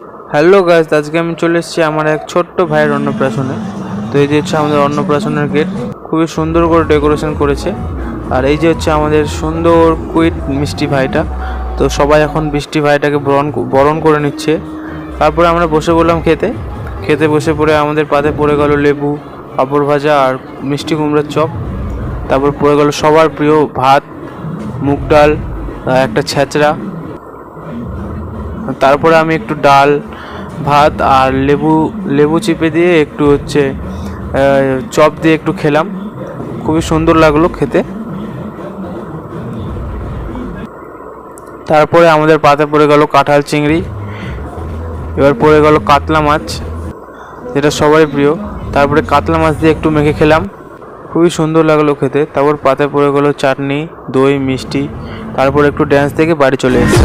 Hello guys, আজকে আমি চলে এসেছি আমার এক ছোট্ট ভাইয়ের অন্নপ্রাশনে। তো এই যে হচ্ছে আমাদের অন্নপ্রাশনের গেট, খুবই সুন্দর করে ডেকোরেশন করেছে। আর এই যে হচ্ছে আমাদের সুন্দর কুইট মিষ্টি ভাইটা। তো সবাই এখন মিষ্টি ভাইটাকে বরণ করে নিচ্ছে। তারপরে আমরা বসে বললাম খেতে বসে পড়ে আমাদের পাতে পড়ে গেল লেবু, পাঁপড় ভাজা আর মিষ্টি কুমড়োর চপ। তারপর পড়ে গেল সবার প্রিয় ভাত, মুগ ডাল, একটা ছেঁচড়া। তারপরে আমি একটু ডাল, ভাত আর লেবু চিপে দিয়ে একটু হচ্ছে চপ দিয়ে একটু খেলাম। খুবই সুন্দর লাগলো খেতে। তারপরে আমাদের পাতে পড়ে গেল কাঁঠাল চিংড়ি, এবার পড়ে গেল কাতলা মাছ, যেটা সবারই প্রিয়। তারপরে কাতলা মাছ দিয়ে একটু মেখে খেলাম, খুবই সুন্দর লাগলো খেতে। তারপর পাতে পড়ে গেল চাটনি, দই, মিষ্টি। তারপর একটু ড্যান্স দেখে বাড়ি চলে এসেছি।